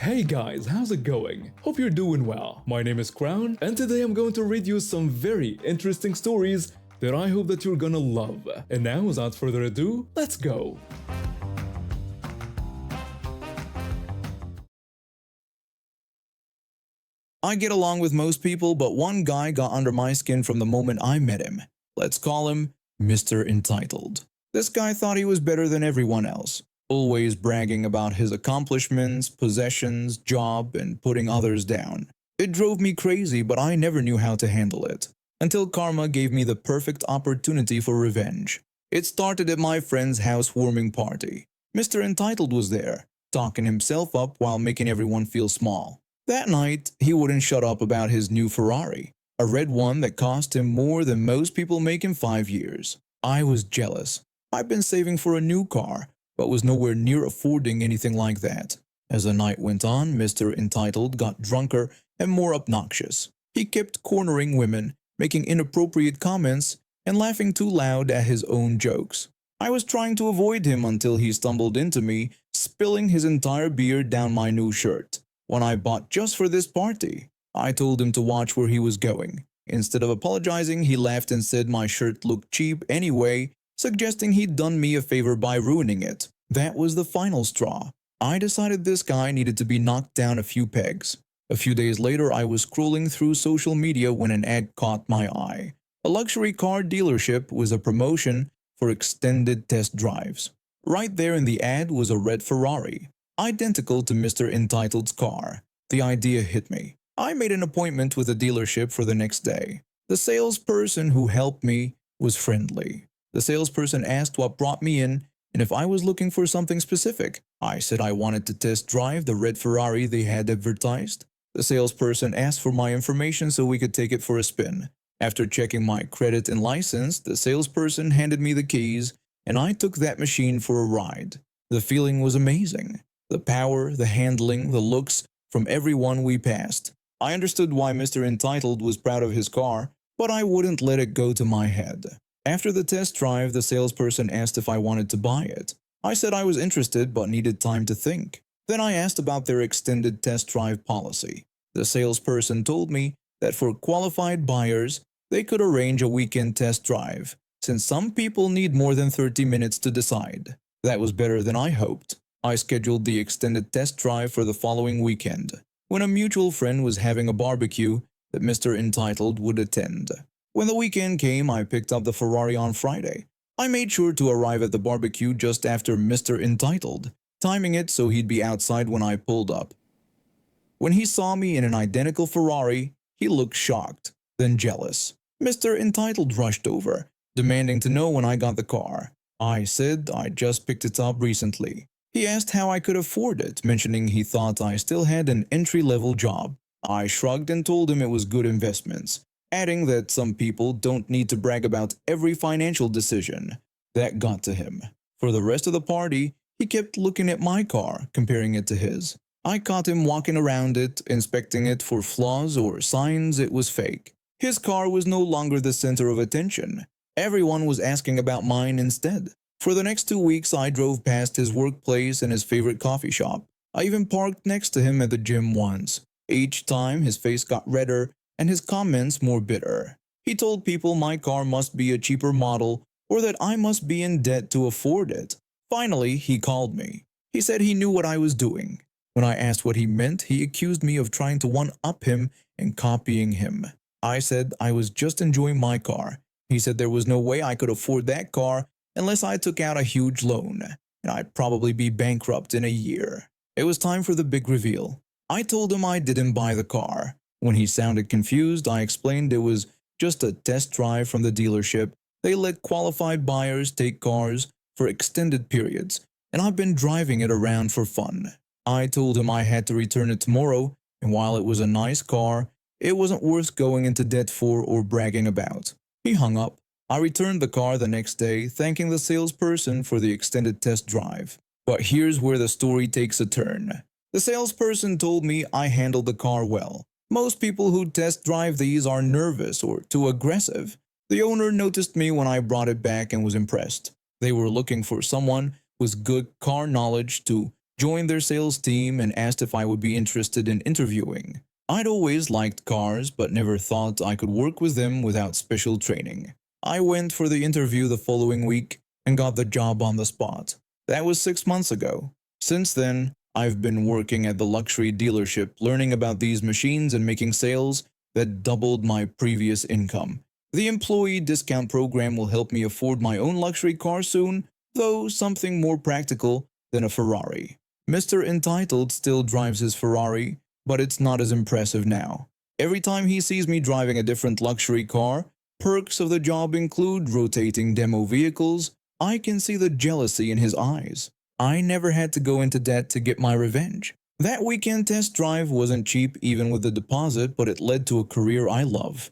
Hey guys, how's it going? Hope you're doing well. My name is Crown, and today I'm going to read you some very interesting stories that I hope that you're gonna love. And now, without further ado, let's go! I get along with most people, but one guy got under my skin from the moment I met him. Let's call him Mr. Entitled. This guy thought he was better than everyone else, always bragging about his accomplishments, possessions, job, and putting others down. It drove me crazy, but I never knew how to handle it, until karma gave me the perfect opportunity for revenge. It started at my friend's housewarming party. Mr. Entitled was there, talking himself up while making everyone feel small. That night, he wouldn't shut up about his new Ferrari, a red one that cost him more than most people make in 5 years. I was jealous. I'd been saving for a new car, but was nowhere near affording anything like that. As the night went on, Mr. Entitled got drunker and more obnoxious. He kept cornering women, making inappropriate comments, and laughing too loud at his own jokes. I was trying to avoid him until he stumbled into me, spilling his entire beer down my new shirt, one I bought just for this party. I told him to watch where he was going. Instead of apologizing, he laughed and said my shirt looked cheap anyway, suggesting he'd done me a favor by ruining it. That was the final straw. I decided this guy needed to be knocked down a few pegs. A few days later, I was scrolling through social media when an ad caught my eye. A luxury car dealership was a promotion for extended test drives. Right there in the ad was a red Ferrari, identical to Mr. Entitled's car. The idea hit me. I made an appointment with the dealership for the next day. The salesperson who helped me was friendly. The salesperson asked what brought me in and if I was looking for something specific. I said I wanted to test drive the red Ferrari they had advertised. The salesperson asked for my information so we could take it for a spin. After checking my credit and license, the salesperson handed me the keys and I took that machine for a ride. The feeling was amazing. The power, the handling, the looks from everyone we passed. I understood why Mr. Entitled was proud of his car, but I wouldn't let it go to my head. After the test drive, the salesperson asked if I wanted to buy it. I said I was interested but needed time to think. Then I asked about their extended test drive policy. The salesperson told me that for qualified buyers, they could arrange a weekend test drive, since some people need more than 30 minutes to decide. That was better than I hoped. I scheduled the extended test drive for the following weekend, when a mutual friend was having a barbecue that Mr. Entitled would attend. When the weekend came, I picked up the Ferrari on Friday. I made sure to arrive at the barbecue just after Mr. Entitled, timing it so he'd be outside when I pulled up. When he saw me in an identical Ferrari, he looked shocked, then jealous. Mr. Entitled rushed over, demanding to know when I got the car. I said I just picked it up recently. He asked how I could afford it, mentioning he thought I still had an entry-level job. I shrugged and told him it was good investments, adding that some people don't need to brag about every financial decision. That got to him. For the rest of the party, he kept looking at my car, comparing it to his. I caught him walking around it, inspecting it for flaws or signs it was fake. His car was no longer the center of attention. Everyone was asking about mine instead. For the next 2 weeks, I drove past his workplace and his favorite coffee shop. I even parked next to him at the gym once. Each time, his face got redder and his comments more bitter. He told people my car must be a cheaper model or that I must be in debt to afford it. Finally, he called me. He said he knew what I was doing. When I asked what he meant, he accused me of trying to one-up him and copying him. I said I was just enjoying my car. He said there was no way I could afford that car unless I took out a huge loan, and I'd probably be bankrupt in a year. It was time for the big reveal. I told him I didn't buy the car. When he sounded confused, I explained it was just a test drive from the dealership. They let qualified buyers take cars for extended periods, and I've been driving it around for fun. I told him I had to return it tomorrow, and while it was a nice car, it wasn't worth going into debt for or bragging about. He hung up. I returned the car the next day, thanking the salesperson for the extended test drive. But here's where the story takes a turn. The salesperson told me I handled the car well. Most people who test drive these are nervous or too aggressive. The owner noticed me when I brought it back and was impressed. They were looking for someone with good car knowledge to joined their sales team, and asked if I would be interested in interviewing. I'd always liked cars, but never thought I could work with them without special training. I went for the interview the following week and got the job on the spot. That was 6 months ago. Since then, I've been working at the luxury dealership, learning about these machines and making sales that doubled my previous income. The employee discount program will help me afford my own luxury car soon, though something more practical than a Ferrari. Mr. Entitled still drives his Ferrari, but it's not as impressive now. Every time he sees me driving a different luxury car, perks of the job include rotating demo vehicles. I can see the jealousy in his eyes. I never had to go into debt to get my revenge. That weekend test drive wasn't cheap even with the deposit, but it led to a career I love.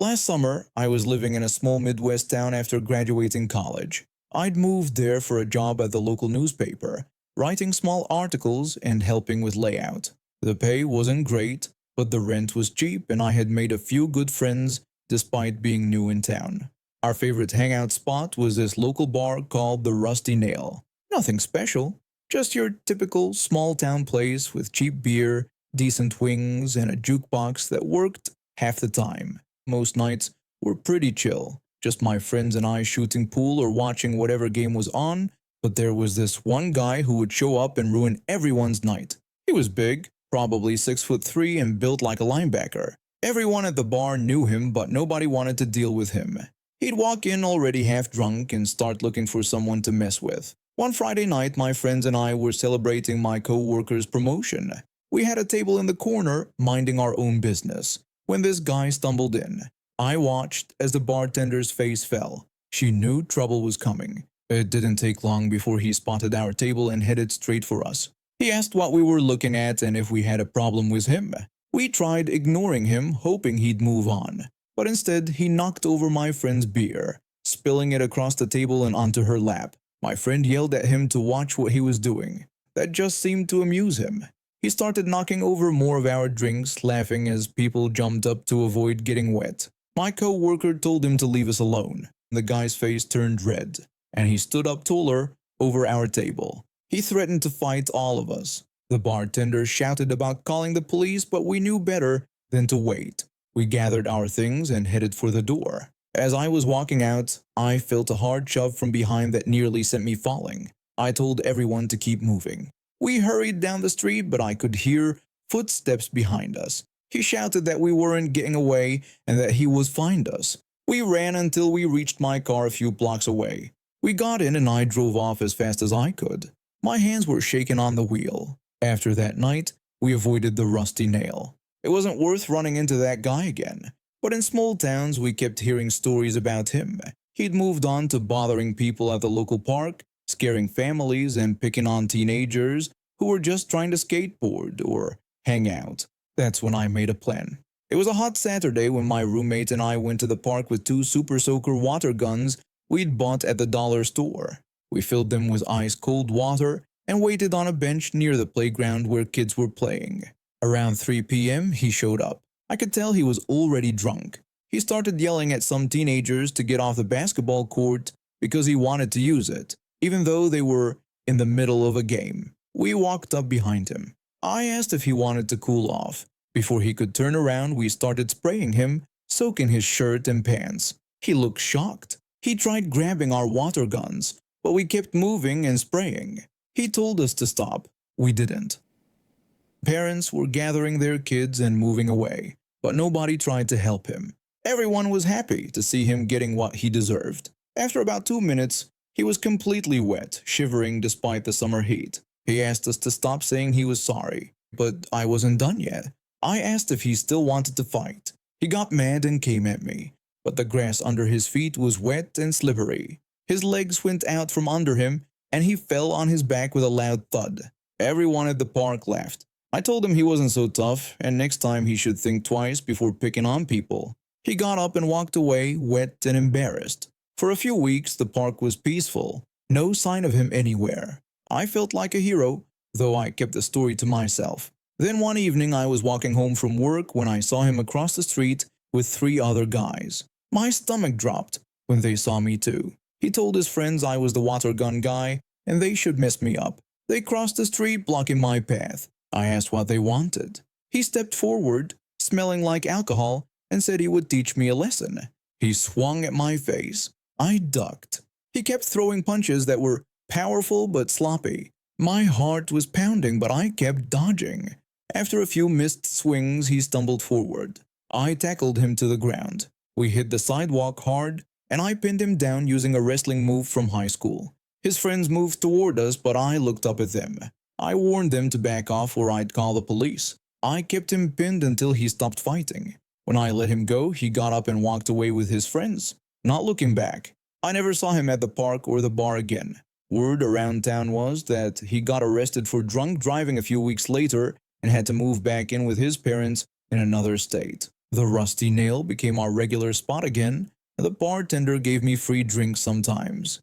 Last summer, I was living in a small Midwest town after graduating college. I'd moved there for a job at the local newspaper, writing small articles and helping with layout. The pay wasn't great, but the rent was cheap and I had made a few good friends despite being new in town. Our favorite hangout spot was this local bar called the Rusty Nail. Nothing special, just your typical small town place with cheap beer, decent wings, and a jukebox that worked half the time. Most nights were pretty chill, just my friends and I shooting pool or watching whatever game was on, but there was this one guy who would show up and ruin everyone's night. He was big, probably 6'3" and built like a linebacker. Everyone at the bar knew him, but nobody wanted to deal with him. He'd walk in already half drunk and start looking for someone to mess with. One Friday night, my friends and I were celebrating my co-worker's promotion. We had a table in the corner, minding our own business, when this guy stumbled in. I watched as the bartender's face fell. She knew trouble was coming. It didn't take long before he spotted our table and headed straight for us. He asked what we were looking at and if we had a problem with him. We tried ignoring him, hoping he'd move on. But instead, he knocked over my friend's beer, spilling it across the table and onto her lap. My friend yelled at him to watch what he was doing. That just seemed to amuse him. He started knocking over more of our drinks, laughing as people jumped up to avoid getting wet. My co-worker told him to leave us alone. The guy's face turned red, and he stood up taller over our table. He threatened to fight all of us. The bartender shouted about calling the police, but we knew better than to wait. We gathered our things and headed for the door. As I was walking out, I felt a hard shove from behind that nearly sent me falling. I told everyone to keep moving. We hurried down the street, but I could hear footsteps behind us. He shouted that we weren't getting away and that he would find us. We ran until we reached my car a few blocks away. We got in and I drove off as fast as I could. My hands were shaking on the wheel. After that night, we avoided the Rusty Nail. It wasn't worth running into that guy again. But in small towns, we kept hearing stories about him. He'd moved on to bothering people at the local park, scaring families, and picking on teenagers who were just trying to skateboard or hang out. That's when I made a plan. It was a hot Saturday when my roommate and I went to the park with 2 Super Soaker water guns we'd bought at the dollar store. We filled them with ice-cold water and waited on a bench near the playground where kids were playing. Around 3 p.m., he showed up. I could tell he was already drunk. He started yelling at some teenagers to get off the basketball court because he wanted to use it, even though they were in the middle of a game. We walked up behind him. I asked if he wanted to cool off. Before he could turn around, we started spraying him, soaking his shirt and pants. He looked shocked. He tried grabbing our water guns, but we kept moving and spraying. He told us to stop. We didn't. Parents were gathering their kids and moving away, but nobody tried to help him. Everyone was happy to see him getting what he deserved. After about 2 minutes, he was completely wet, shivering despite the summer heat. He asked us to stop, saying he was sorry, but I wasn't done yet. I asked if he still wanted to fight. He got mad and came at me, but the grass under his feet was wet and slippery. His legs went out from under him, and he fell on his back with a loud thud. Everyone at the park laughed. I told him he wasn't so tough, and next time he should think twice before picking on people. He got up and walked away, wet and embarrassed. For a few weeks, the park was peaceful. No sign of him anywhere. I felt like a hero, though I kept the story to myself. Then one evening I was walking home from work when I saw him across the street with 3 other guys. My stomach dropped when they saw me too. He told his friends I was the water gun guy and they should mess me up. They crossed the street blocking my path. I asked what they wanted. He stepped forward, smelling like alcohol, and said he would teach me a lesson. He swung at my face. I ducked. He kept throwing punches that were powerful but sloppy. My heart was pounding, but I kept dodging. After a few missed swings, he stumbled forward. I tackled him to the ground. We hit the sidewalk hard, and I pinned him down using a wrestling move from high school. His friends moved toward us, but I looked up at them. I warned them to back off or I'd call the police. I kept him pinned until he stopped fighting. When I let him go, he got up and walked away with his friends, not looking back. I never saw him at the park or the bar again. Word around town was that he got arrested for drunk driving a few weeks later and had to move back in with his parents in another state. The Rusty Nail became our regular spot again, and the bartender gave me free drinks sometimes.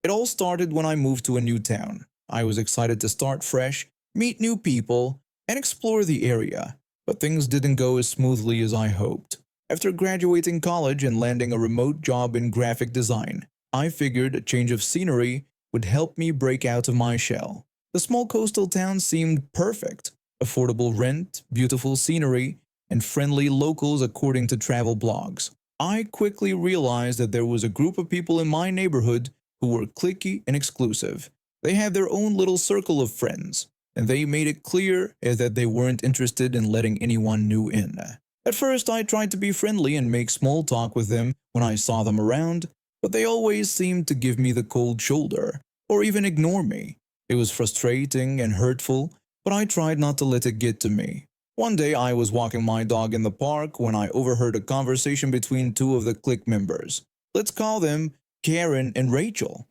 It all started when I moved to a new town. I was excited to start fresh, meet new people, and explore the area, but things didn't go as smoothly as I hoped. After graduating college and landing a remote job in graphic design, I figured a change of scenery would help me break out of my shell. The small coastal town seemed perfect. Affordable rent, beautiful scenery, and friendly locals according to travel blogs. I quickly realized that there was a group of people in my neighborhood who were cliquey and exclusive. They had their own little circle of friends, and they made it clear that they weren't interested in letting anyone new in. At first, I tried to be friendly and make small talk with them when I saw them around, but they always seemed to give me the cold shoulder, or even ignore me. It was frustrating and hurtful, but I tried not to let it get to me. One day, I was walking my dog in the park when I overheard a conversation between two of the clique members. Let's call them Karen and Rachel.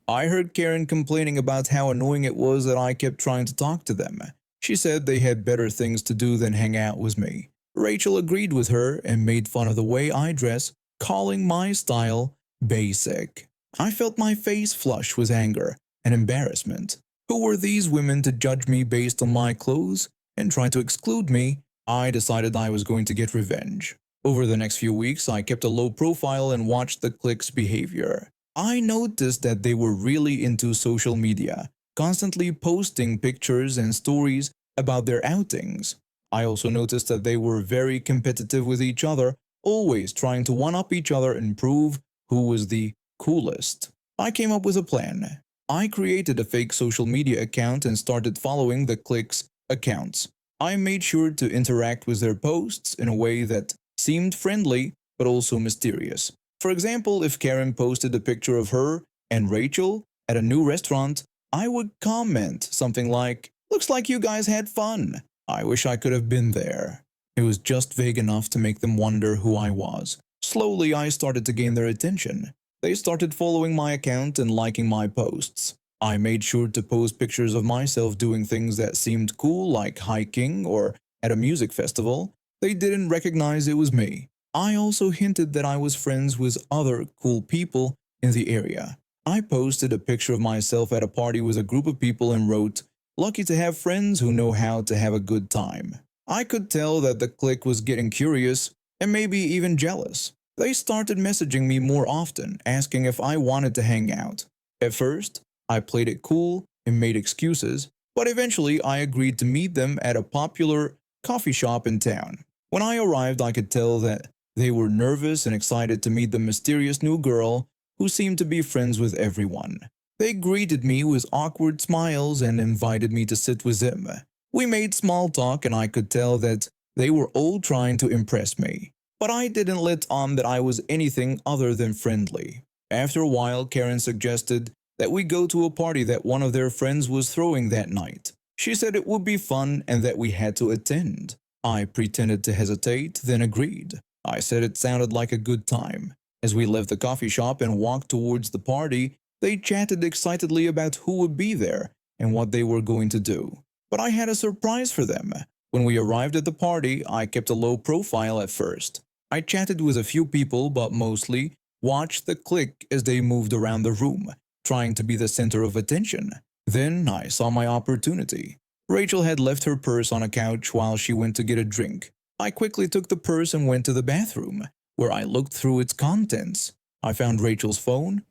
I heard Karen complaining about how annoying it was that I kept trying to talk to them. She said they had better things to do than hang out with me. Rachel agreed with her and made fun of the way I dress, calling my style basic. I felt my face flush with anger and embarrassment. Who were these women to judge me based on my clothes and try to exclude me? I decided I was going to get revenge. Over the next few weeks, I kept a low profile and watched the clique's behavior. I noticed that they were really into social media, constantly posting pictures and stories about their outings. I also noticed that they were very competitive with each other, always trying to one-up each other and prove who was the coolest. I came up with a plan. I created a fake social media account and started following the clique's accounts. I made sure to interact with their posts in a way that seemed friendly but also mysterious. For example, if Karen posted a picture of her and Rachel at a new restaurant, I would comment something like, "Looks like you guys had fun. I wish I could have been there." It was just vague enough to make them wonder who I was. Slowly, I started to gain their attention. They started following my account and liking my posts. I made sure to post pictures of myself doing things that seemed cool, like hiking or at a music festival. They didn't recognize it was me. I also hinted that I was friends with other cool people in the area. I posted a picture of myself at a party with a group of people and wrote, "Lucky to have friends who know how to have a good time." I could tell that the clique was getting curious and maybe even jealous. They started messaging me more often, asking if I wanted to hang out. At first, I played it cool and made excuses, but eventually I agreed to meet them at a popular coffee shop in town. When I arrived, I could tell that they were nervous and excited to meet the mysterious new girl who seemed to be friends with everyone. They greeted me with awkward smiles and invited me to sit with them. We made small talk and I could tell that they were all trying to impress me. But I didn't let on that I was anything other than friendly. After a while, Karen suggested that we go to a party that one of their friends was throwing that night. She said it would be fun and that we had to attend. I pretended to hesitate, then agreed. I said it sounded like a good time. As we left the coffee shop and walked towards the party, they chatted excitedly about who would be there and what they were going to do. But I had a surprise for them. When we arrived at the party, I kept a low profile at first. I chatted with a few people, but mostly watched the clique as they moved around the room, trying to be the center of attention. Then I saw my opportunity. Rachel had left her purse on a couch while she went to get a drink. I quickly took the purse and went to the bathroom. where I looked through its contents. I found Rachel's phone.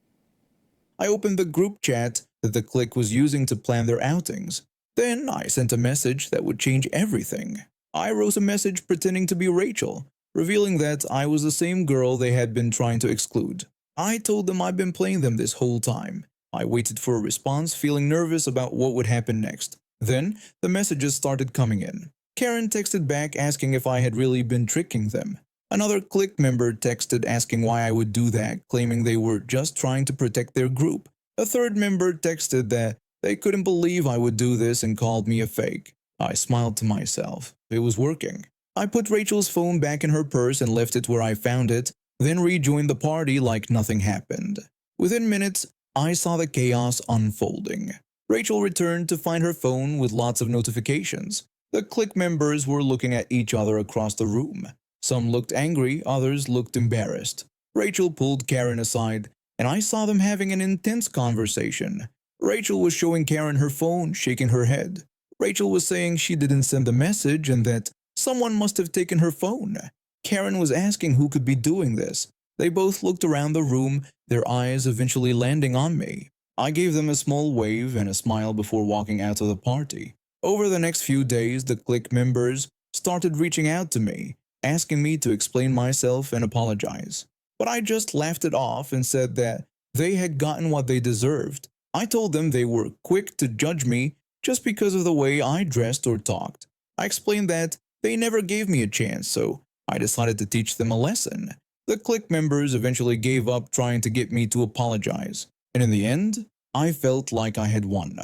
I opened the group chat that the clique was using to plan their outings. Then I sent a message that would change everything. I wrote a message pretending to be Rachel, revealing that I was the same girl they had been trying to exclude. I told them I'd been playing them this whole time. I waited for a response, feeling nervous about what would happen next. Then the messages started coming in. Karen texted back asking if I had really been tricking them. Another clique member texted asking why I would do that, claiming they were just trying to protect their group. A third member texted that they couldn't believe I would do this and called me a fake. I smiled to myself. It was working. I put Rachel's phone back in her purse and left it where I found it, then rejoined the party like nothing happened. Within minutes, I saw the chaos unfolding. Rachel returned to find her phone with lots of notifications. The clique members were looking at each other across the room. Some looked angry, others looked embarrassed. Rachel pulled Karen aside, and I saw them having an intense conversation. Rachel was showing Karen her phone, shaking her head. Rachel was saying she didn't send the message and that someone must have taken her phone. Karen was asking who could be doing this. They both looked around the room, their eyes eventually landing on me. I gave them a small wave and a smile before walking out of the party. Over the next few days, the clique members started reaching out to me, asking me to explain myself and apologize. But I just laughed it off and said that they had gotten what they deserved. I told them they were quick to judge me just because of the way I dressed or talked. I explained that they never gave me a chance, so I decided to teach them a lesson. The clique members eventually gave up trying to get me to apologize, and in the end, I felt like I had won.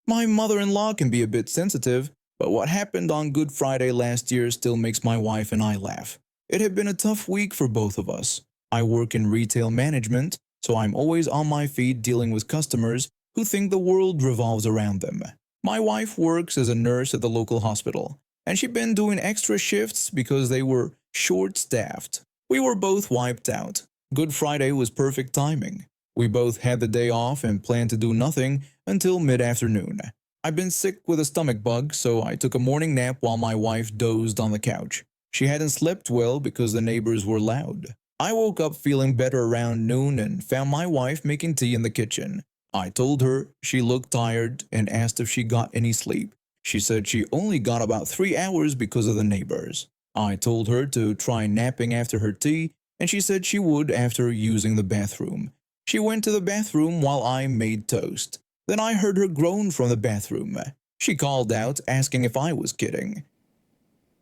My mother-in-law can be a bit sensitive, but what happened on Good Friday last year still makes my wife and I laugh. It had been a tough week for both of us. I work in retail management, so I'm always on my feet dealing with customers who think the world revolves around them. My wife works as a nurse at the local hospital, and she'd been doing extra shifts because they were short-staffed. We were both wiped out. Good Friday was perfect timing. We both had the day off and planned to do nothing until mid-afternoon. I'd been sick with a stomach bug, so I took a morning nap while my wife dozed on the couch. She hadn't slept well because the neighbors were loud. I woke up feeling better around noon and found my wife making tea in the kitchen. I told her she looked tired and asked if she got any sleep. She said she only got about 3 hours because of the neighbors. I told her to try napping after her tea, and she said she would after using the bathroom. She went to the bathroom while I made toast. Then I heard her groan from the bathroom. She called out, asking if I was kidding.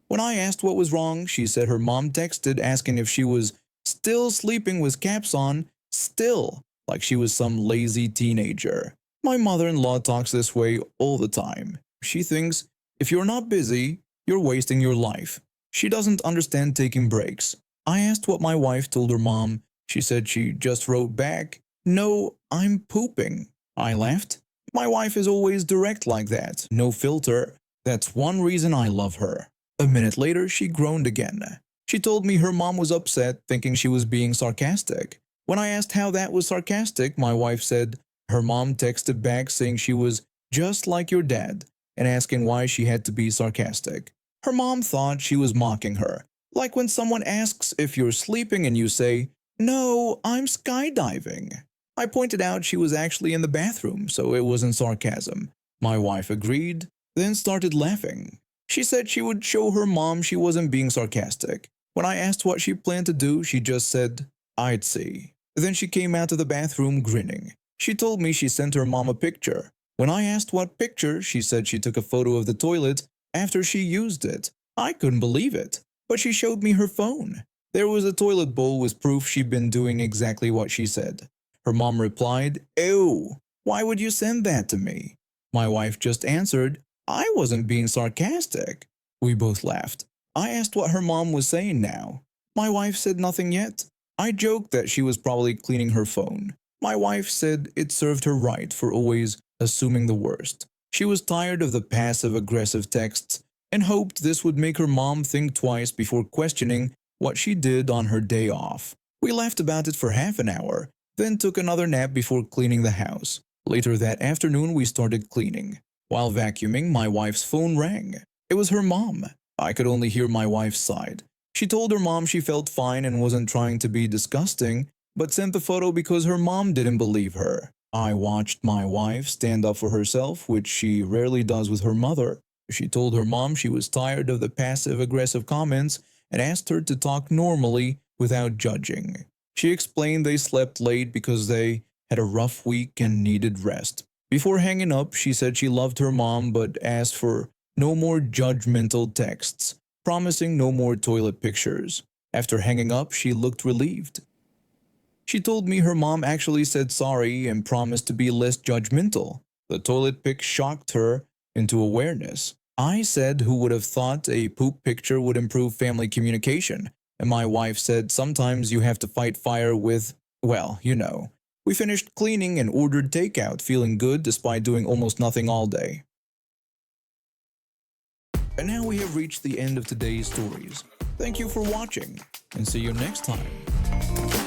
When I asked what was wrong, she said her mom texted asking if she was still sleeping with caps on, still, like she was some lazy teenager. My mother-in-law talks this way all the time. She thinks, if you're not busy, you're wasting your life. She doesn't understand taking breaks. I asked what my wife told her mom. She said she just wrote back, "No, I'm pooping." I laughed. My wife is always direct like that, no filter. That's one reason I love her. A minute later, she groaned again. She told me her mom was upset, thinking she was being sarcastic. When I asked how that was sarcastic, my wife said her mom texted back saying she was just like your dad and asking why she had to be sarcastic. Her mom thought she was mocking her, like when someone asks if you're sleeping and you say, "No, I'm skydiving." I pointed out she was actually in the bathroom, so it wasn't sarcasm. My wife agreed, then started laughing. She said she would show her mom she wasn't being sarcastic. When I asked what she planned to do, she just said, "I'd see." Then she came out of the bathroom grinning. She told me she sent her mom a picture. When I asked what picture, she said she took a photo of the toilet after she used it. I couldn't believe it, but she showed me her phone. There was a toilet bowl with proof she'd been doing exactly what she said. Her mom replied, "Ew, why would you send that to me?" My wife just answered, "I wasn't being sarcastic." We both laughed. I asked what her mom was saying now. My wife said nothing yet. I joked that she was probably cleaning her phone. My wife said it served her right for always assuming the worst. She was tired of the passive-aggressive texts and hoped this would make her mom think twice before questioning what she did on her day off. We laughed about it for half an hour, then took another nap before cleaning the house. Later that afternoon, we started cleaning. While vacuuming, my wife's phone rang. It was her mom. I could only hear my wife's side. She told her mom she felt fine and wasn't trying to be disgusting, but sent the photo because her mom didn't believe her. I watched my wife stand up for herself, which she rarely does with her mother. She told her mom she was tired of the passive-aggressive comments and asked her to talk normally without judging. She explained they slept late because they had a rough week and needed rest. Before hanging up, she said she loved her mom but asked for no more judgmental texts, promising no more toilet pictures. After hanging up, she looked relieved. She told me her mom actually said sorry and promised to be less judgmental. The toilet pic shocked her into awareness. I said who would have thought a poop picture would improve family communication, and my wife said sometimes you have to fight fire with, well, you know. We finished cleaning and ordered takeout, feeling good despite doing almost nothing all day. And now we have reached the end of today's stories. Thank you for watching, and see you next time.